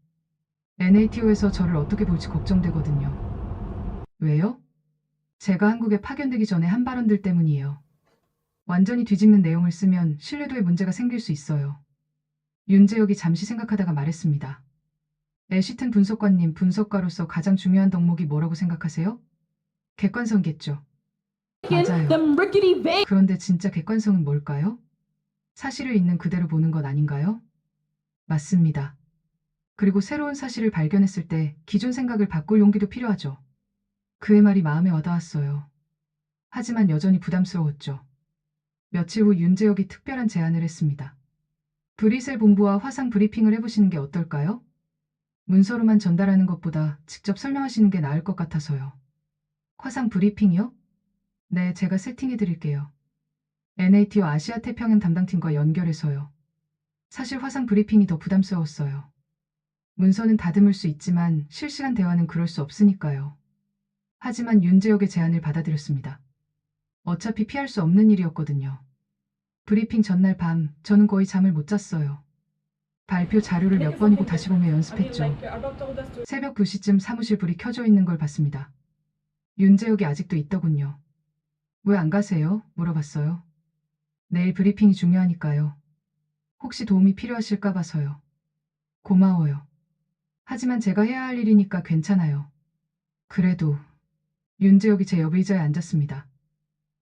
NATO에서 저를 어떻게 볼지 걱정되거든요. 왜요? 제가 한국에 파견되기 전에 한 발언들 때문이에요. 완전히 뒤집는 내용을 쓰면 신뢰도에 문제가 생길 수 있어요. 윤재혁이 잠시 생각하다가 말했습니다. 애시튼 분석관님, 분석가로서 가장 중요한 덕목이 뭐라고 생각하세요? 객관성이겠죠. 맞아요. 그런데 진짜 객관성은 뭘까요? 사실을 있는 그대로 보는 것 아닌가요? 맞습니다. 그리고 새로운 사실을 발견했을 때 기존 생각을 바꿀 용기도 필요하죠. 그의 말이 마음에 와닿았어요. 하지만 여전히 부담스러웠죠. 며칠 후 윤재혁이 특별한 제안을 했습니다. 브리셀 본부와 화상 브리핑을 해보시는 게 어떨까요? 문서로만 전달하는 것보다 직접 설명하시는 게 나을 것 같아서요. 화상 브리핑이요? 네, 제가 세팅해드릴게요. NATO 아시아 태평양 담당팀과 연결해서요. 사실 화상 브리핑이 더 부담스러웠어요. 문서는 다듬을 수 있지만 실시간 대화는 그럴 수 없으니까요. 하지만 윤재혁의 제안을 받아들였습니다. 어차피 피할 수 없는 일이었거든요. 브리핑 전날 밤 저는 거의 잠을 못 잤어요. 발표 자료를 몇 번이고 다시 보며 연습했죠. 새벽 2시쯤 사무실 불이 켜져 있는 걸 봤습니다. 윤재혁이 아직도 있더군요. 왜 안 가세요? 물어봤어요. 내일 브리핑이 중요하니까요. 혹시 도움이 필요하실까 봐서요. 고마워요. 하지만 제가 해야 할 일이니까 괜찮아요. 그래도 윤재혁이 제 옆 의자에 앉았습니다.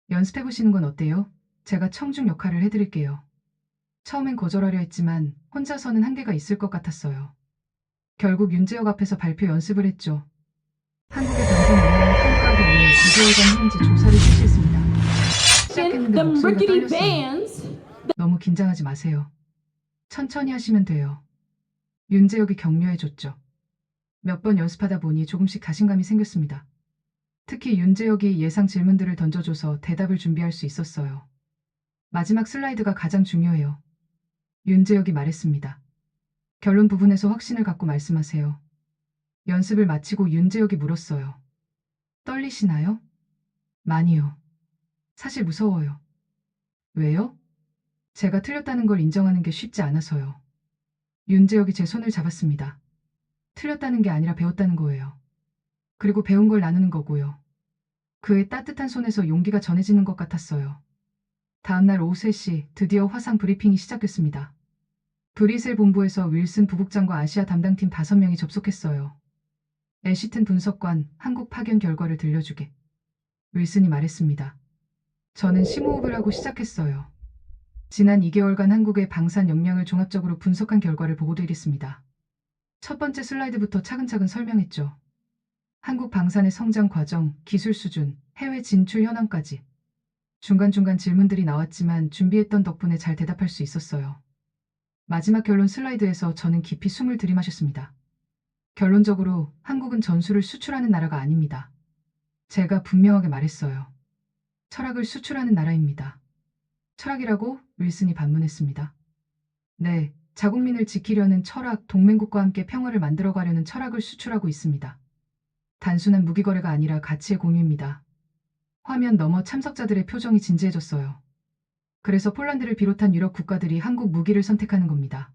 연습해보시는 건 어때요? 제가 청중 역할을 해드릴게요. 처음엔 거절하려 했지만 혼자서는 한계가 있을 것 같았어요. 결국 윤재혁 앞에서 발표 연습을 했죠. 한국의 방송 영향을 평가하기 위해 2개월간 현지 조사를 실시했습니다. 시작했는데 The 목소리가 Mercury 떨렸어요. bands. 너무 긴장하지 마세요. 천천히 하시면 돼요. 윤재혁이 격려해줬죠. 몇 번 연습하다 보니 조금씩 자신감이 생겼습니다. 특히 윤재혁이 예상 질문들을 던져줘서 대답을 준비할 수 있었어요. 마지막 슬라이드가 가장 중요해요. 윤재혁이 말했습니다. 결론 부분에서 확신을 갖고 말씀하세요. 연습을 마치고 윤재혁이 물었어요. 떨리시나요? 많이요. 사실 무서워요. 왜요? 제가 틀렸다는 걸 인정하는 게 쉽지 않아서요. 윤재혁이 제 손을 잡았습니다. 틀렸다는 게 아니라 배웠다는 거예요. 그리고 배운 걸 나누는 거고요. 그의 따뜻한 손에서 용기가 전해지는 것 같았어요. 다음날 오후 3시 드디어 화상 브리핑이 시작됐습니다. 브리셀 본부에서 윌슨 부국장과 아시아 담당팀 5명이 접속했어요. 애시튼 분석관 한국 파견 결과를 들려주게. 윌슨이 말했습니다. 저는 심호흡을 하고 시작했어요. 지난 2개월간 한국의 방산 역량을 종합적으로 분석한 결과를 보고드리겠습니다. 첫 번째 슬라이드부터 차근차근 설명했죠. 한국 방산의 성장 과정, 기술 수준, 해외 진출 현황까지. 중간중간 질문들이 나왔지만 준비했던 덕분에 잘 대답할 수 있었어요. 마지막 결론 슬라이드에서 저는 깊이 숨을 들이마셨습니다. 결론적으로 한국은 전술을 수출하는 나라가 아닙니다. 제가 분명하게 말했어요. 철학을 수출하는 나라입니다. 철학이라고? 윌슨이 반문했습니다. 네, 자국민을 지키려는 철학, 동맹국과 함께 평화를 만들어가려는 철학을 수출하고 있습니다. 단순한 무기거래가 아니라 가치의 공유입니다. 화면 너머 참석자들의 표정이 진지해졌어요. 그래서 폴란드를 비롯한 유럽 국가들이 한국 무기를 선택하는 겁니다.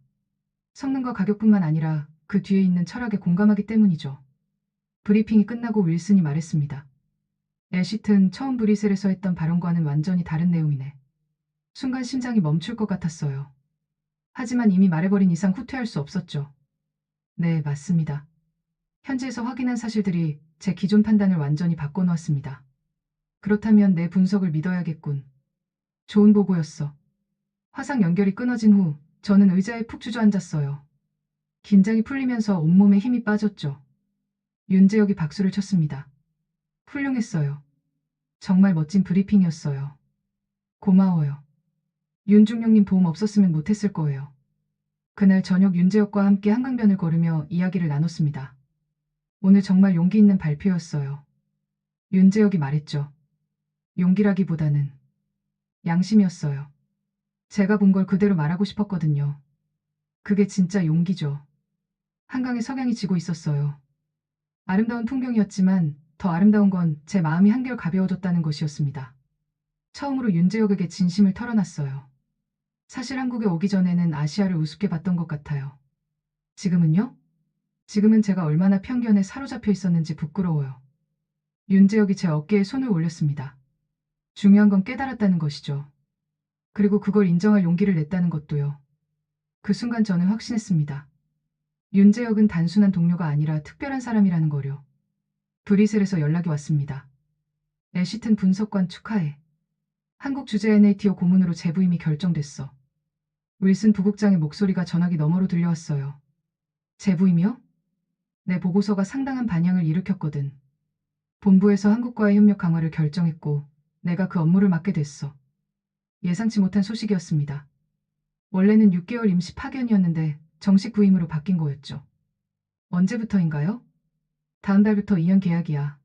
성능과 가격뿐만 아니라 그 뒤에 있는 철학에 공감하기 때문이죠. 브리핑이 끝나고 윌슨이 말했습니다. 애시튼 처음 브리셀에서 했던 발언과는 완전히 다른 내용이네. 순간 심장이 멈출 것 같았어요. 하지만 이미 말해버린 이상 후퇴할 수 없었죠. 네, 맞습니다. 현지에서 확인한 사실들이 제 기존 판단을 완전히 바꿔놓았습니다. 그렇다면 내 분석을 믿어야겠군. 좋은 보고였어. 화상 연결이 끊어진 후 저는 의자에 푹 주저앉았어요. 긴장이 풀리면서 온몸에 힘이 빠졌죠. 윤재혁이 박수를 쳤습니다. 훌륭했어요. 정말 멋진 브리핑이었어요. 고마워요. 윤중령님 도움 없었으면 못했을 거예요. 그날 저녁 윤재혁과 함께 한강변을 걸으며 이야기를 나눴습니다. 오늘 정말 용기 있는 발표였어요. 윤재혁이 말했죠. 용기라기보다는 양심이었어요. 제가 본 걸 그대로 말하고 싶었거든요. 그게 진짜 용기죠. 한강에 석양이 지고 있었어요. 아름다운 풍경이었지만 더 아름다운 건 제 마음이 한결 가벼워졌다는 것이었습니다. 처음으로 윤재혁에게 진심을 털어놨어요. 사실 한국에 오기 전에는 아시아를 우습게 봤던 것 같아요. 지금은요? 지금은 제가 얼마나 편견에 사로잡혀 있었는지 부끄러워요. 윤재혁이 제 어깨에 손을 올렸습니다. 중요한 건 깨달았다는 것이죠. 그리고 그걸 인정할 용기를 냈다는 것도요. 그 순간 저는 확신했습니다. 윤재혁은 단순한 동료가 아니라 특별한 사람이라는 거요. 브리셀에서 연락이 왔습니다. 애시튼 분석관 축하해. 한국 주재 NATO 고문으로 재부임이 결정됐어. 윌슨 부국장의 목소리가 전화기 너머로 들려왔어요. 재부임이요? 내 보고서가 상당한 반향을 일으켰거든. 본부에서 한국과의 협력 강화를 결정했고 내가 그 업무를 맡게 됐어. 예상치 못한 소식이었습니다. 원래는 6개월 임시 파견이었는데 정식 부임으로 바뀐 거였죠. 언제부터인가요? 다음 달부터 2년 계약이야.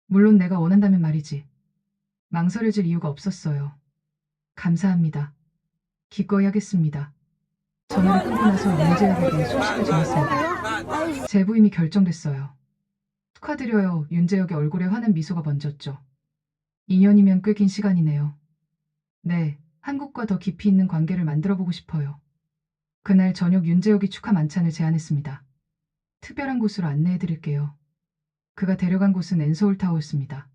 물론 내가 원한다면 말이지. 망설여질 이유가 없었어요. 감사합니다. 기꺼이 하겠습니다. 전화를 끊고 나서 윤재혁에게 소식을 전했습니다. 재부임이 결정됐어요. 축하드려요. 윤재혁의 얼굴에 환한 미소가 번졌죠. 2년이면 꽤 긴 시간이네요. 네, 한국과 더 깊이 있는 관계를 만들어보고 싶어요. 그날 저녁 윤재혁이 축하 만찬을 제안했습니다. 특별한 곳으로 안내해드릴게요. 그가 데려간 곳은 엔서울타워였습니다.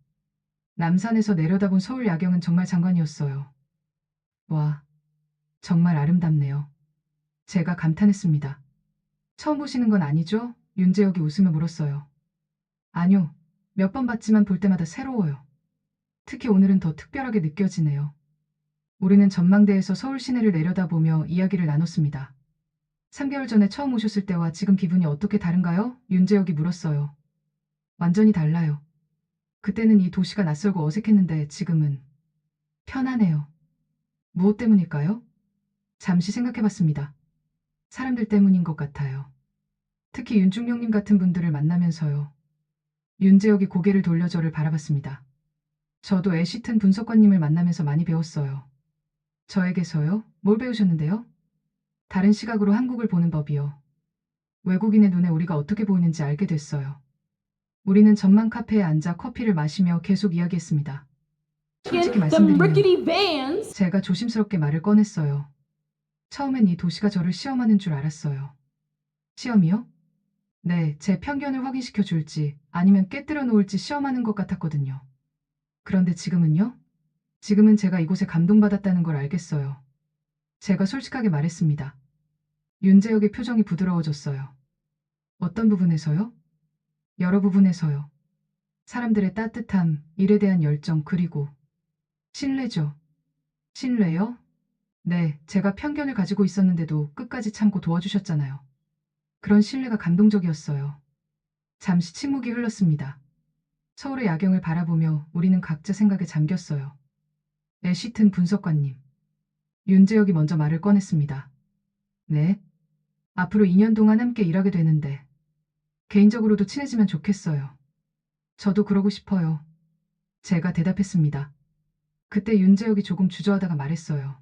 남산에서 내려다본 서울 야경은 정말 장관이었어요. 와, 정말 아름답네요. 제가 감탄했습니다. 처음 보시는 건 아니죠? 윤재혁이 웃으며 물었어요. 아니요. 몇 번 봤지만 볼 때마다 새로워요. 특히 오늘은 더 특별하게 느껴지네요. 우리는 전망대에서 서울 시내를 내려다보며 이야기를 나눴습니다. 3개월 전에 처음 오셨을 때와 지금 기분이 어떻게 다른가요? 윤재혁이 물었어요. 완전히 달라요. 그때는 이 도시가 낯설고 어색했는데 지금은 편하네요. 무엇 때문일까요? 잠시 생각해봤습니다. 사람들 때문인 것 같아요. 특히 윤중령님 같은 분들을 만나면서요. 윤재혁이 고개를 돌려 저를 바라봤습니다. 저도 애시튼 분석관님을 만나면서 많이 배웠어요. 저에게서요? 뭘 배우셨는데요? 다른 시각으로 한국을 보는 법이요. 외국인의 눈에 우리가 어떻게 보이는지 알게 됐어요. 우리는 전망 카페에 앉아 커피를 마시며 계속 이야기했습니다. 솔직히 Them 말씀드리면 rickety vans. 제가 조심스럽게 말을 꺼냈어요. 처음엔 이 도시가 저를 시험하는 줄 알았어요. 시험이요? 네, 제 편견을 확인시켜 줄지 아니면 깨뜨려 놓을지 시험하는 것 같았거든요. 그런데 지금은요? 지금은 제가 이곳에 감동받았다는 걸 알겠어요. 제가 솔직하게 말했습니다. 윤재혁의 표정이 부드러워졌어요. 어떤 부분에서요? 여러 부분에서요. 사람들의 따뜻함, 일에 대한 열정, 그리고 신뢰죠. 신뢰요? 네, 제가 편견을 가지고 있었는데도 끝까지 참고 도와주셨잖아요. 그런 신뢰가 감동적이었어요. 잠시 침묵이 흘렀습니다. 서울의 야경을 바라보며 우리는 각자 생각에 잠겼어요. 애시튼 분석관님. 윤재혁이 먼저 말을 꺼냈습니다. 네. 앞으로 2년 동안 함께 일하게 되는데 개인적으로도 친해지면 좋겠어요. 저도 그러고 싶어요. 제가 대답했습니다. 그때 윤재혁이 조금 주저하다가 말했어요.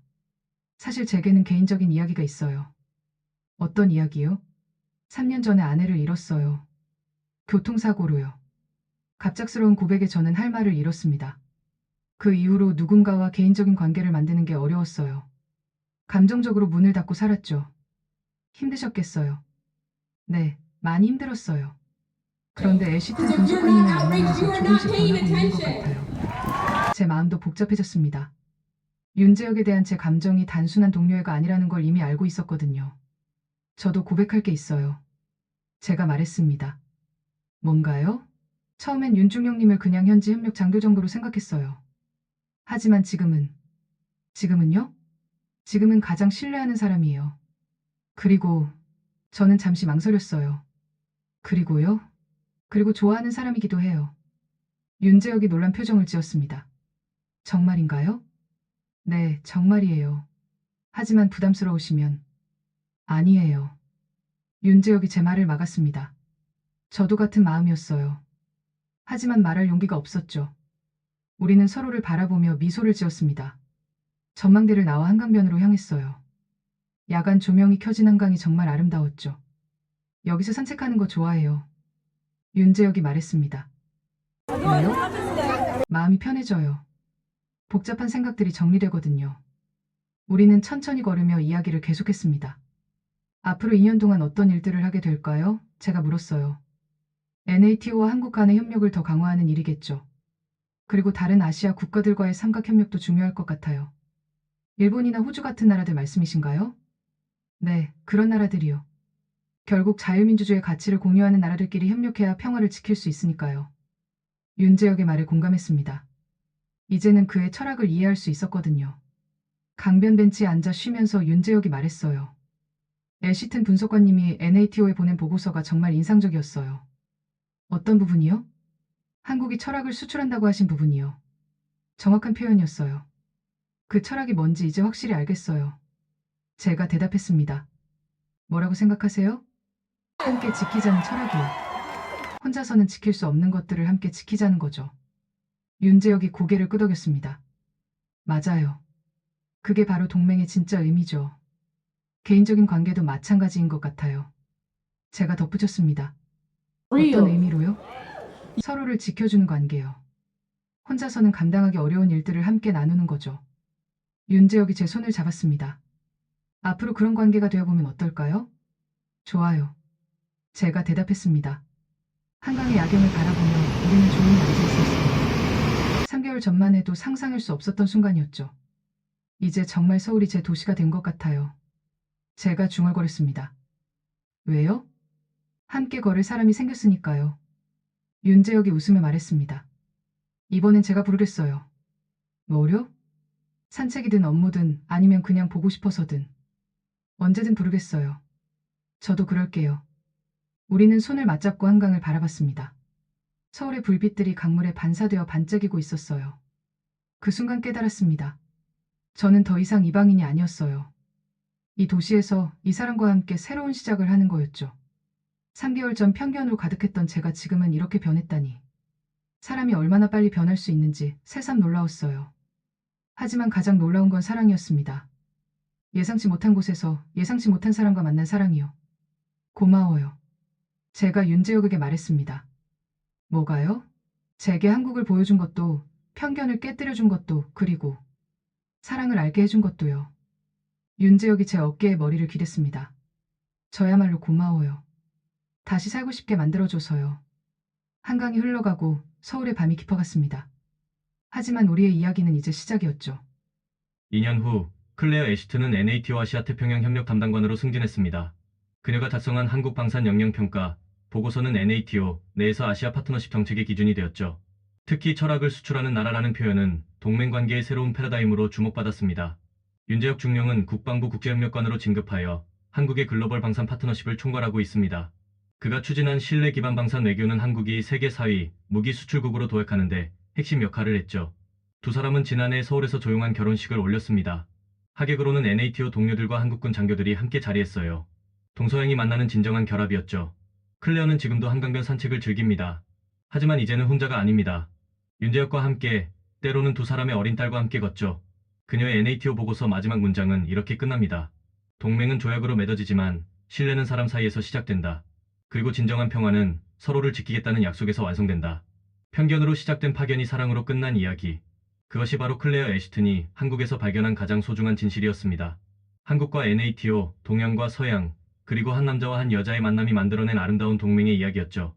사실 제게는 개인적인 이야기가 있어요. 어떤 이야기요? 3년 전에 아내를 잃었어요. 교통사고로요. 갑작스러운 고백에 저는 할 말을 잃었습니다. 그 이후로 누군가와 개인적인 관계를 만드는 게 어려웠어요. 감정적으로 문을 닫고 살았죠. 힘드셨겠어요. 네, 많이 힘들었어요. 그런데 애시튼 Because if you're 분석관님을 not outrageous, 만나면서 you are not 조금씩 paying 변하고 있는 것 attention. 같아요. 제 마음도 복잡해졌습니다. 윤재혁에 대한 제 감정이 단순한 동료애가 아니라는 걸 이미 알고 있었거든요. 저도 고백할 게 있어요. 제가 말했습니다. 뭔가요? 처음엔 윤중령님을 그냥 현지 협력 장교 정도로 생각했어요. 하지만 지금은요? 지금은 가장 신뢰하는 사람이에요. 그리고 저는 잠시 망설였어요. 그리고요? 그리고 좋아하는 사람이기도 해요. 윤재혁이 놀란 표정을 지었습니다. 정말인가요? 네, 정말이에요. 하지만 부담스러우시면 아니에요. 윤재혁이 제 말을 막았습니다. 저도 같은 마음이었어요. 하지만 말할 용기가 없었죠. 우리는 서로를 바라보며 미소를 지었습니다. 전망대를 나와 한강변으로 향했어요. 야간 조명이 켜진 한강이 정말 아름다웠죠. 여기서 산책하는 거 좋아해요. 윤재혁이 말했습니다. 그래요? 마음이 편해져요. 복잡한 생각들이 정리되거든요. 우리는 천천히 걸으며 이야기를 계속했습니다. 앞으로 2년 동안 어떤 일들을 하게 될까요? 제가 물었어요. NATO와 한국 간의 협력을 더 강화하는 일이겠죠. 그리고 다른 아시아 국가들과의 삼각 협력도 중요할 것 같아요. 일본이나 호주 같은 나라들 말씀이신가요? 네, 그런 나라들이요. 결국 자유민주주의 가치를 공유하는 나라들끼리 협력해야 평화를 지킬 수 있으니까요. 윤재혁의 말에 공감했습니다. 이제는 그의 철학을 이해할 수 있었거든요. 강변 벤치에 앉아 쉬면서 윤재혁이 말했어요. 애시튼 분석관님이 NATO에 보낸 보고서가 정말 인상적이었어요. 어떤 부분이요? 한국이 철학을 수출한다고 하신 부분이요. 정확한 표현이었어요. 그 철학이 뭔지 이제 확실히 알겠어요. 제가 대답했습니다. 뭐라고 생각하세요? 함께 지키자는 철학이요. 혼자서는 지킬 수 없는 것들을 함께 지키자는 거죠. 윤재혁이 고개를 끄덕였습니다. 맞아요. 그게 바로 동맹의 진짜 의미죠. 개인적인 관계도 마찬가지인 것 같아요. 제가 덧붙였습니다. 어떤 Real. 의미로요? 서로를 지켜주는 관계요. 혼자서는 감당하기 어려운 일들을 함께 나누는 거죠. 윤재혁이 제 손을 잡았습니다. 앞으로 그런 관계가 되어보면 어떨까요? 좋아요. 제가 대답했습니다. 한강의 야경을 바라보며 우리는 조용히 앉아 있었어요. 3개월 전만 해도 상상할 수 없었던 순간이었죠. 이제 정말 서울이 제 도시가 된 것 같아요. 제가 중얼거렸습니다. 왜요? 함께 걸을 사람이 생겼으니까요. 윤재혁이 웃으며 말했습니다. 이번엔 제가 부르겠어요. 뭐려? 산책이든 업무든 아니면 그냥 보고 싶어서든. 언제든 부르겠어요. 저도 그럴게요. 우리는 손을 맞잡고 한강을 바라봤습니다. 서울의 불빛들이 강물에 반사되어 반짝이고 있었어요. 그 순간 깨달았습니다. 저는 더 이상 이방인이 아니었어요. 이 도시에서 이 사람과 함께 새로운 시작을 하는 거였죠. 3개월 전 편견으로 가득했던 제가 지금은 이렇게 변했다니. 사람이 얼마나 빨리 변할 수 있는지 새삼 놀라웠어요. 하지만 가장 놀라운 건 사랑이었습니다. 예상치 못한 곳에서 예상치 못한 사람과 만난 사랑이요. 고마워요. 제가 윤재혁에게 말했습니다. 뭐가요? 제게 한국을 보여준 것도, 편견을 깨뜨려준 것도, 그리고 사랑을 알게 해준 것도요. 윤재혁이 제 어깨에 머리를 기댔습니다. 저야말로 고마워요. 다시 살고 싶게 만들어줘서요. 한강이 흘러가고 서울의 밤이 깊어갔습니다. 하지만 우리의 이야기는 이제 시작이었죠. 2년 후 클레어 애쉬튼은 NATO 아시아태평양 협력 담당관으로 승진했습니다. 그녀가 작성한 한국 방산 역량평가 보고서는 NATO 내에서 아시아 파트너십 정책의 기준이 되었죠. 특히 철학을 수출하는 나라라는 표현은 동맹관계의 새로운 패러다임으로 주목받았습니다. 윤재혁 중령은 국방부 국제협력관으로 진급하여 한국의 글로벌 방산 파트너십을 총괄하고 있습니다. 그가 추진한 신뢰 기반 방산 외교는 한국이 세계 4위 무기 수출국으로 도약하는 데 핵심 역할을 했죠. 두 사람은 지난해 서울에서 조용한 결혼식을 올렸습니다. 하객으로는 NATO 동료들과 한국군 장교들이 함께 자리했어요. 동서양이 만나는 진정한 결합이었죠. 클레어는 지금도 한강변 산책을 즐깁니다. 하지만 이제는 혼자가 아닙니다. 윤재혁과 함께, 때로는 두 사람의 어린 딸과 함께 걷죠. 그녀의 NATO 보고서 마지막 문장은 이렇게 끝납니다. 동맹은 조약으로 맺어지지만 신뢰는 사람 사이에서 시작된다. 그리고 진정한 평화는 서로를 지키겠다는 약속에서 완성된다. 편견으로 시작된 파견이 사랑으로 끝난 이야기. 그것이 바로 클레어 애쉬튼이 한국에서 발견한 가장 소중한 진실이었습니다. 한국과 NATO, 동양과 서양, 그리고 한 남자와 한 여자의 만남이 만들어낸 아름다운 동맹의 이야기였죠.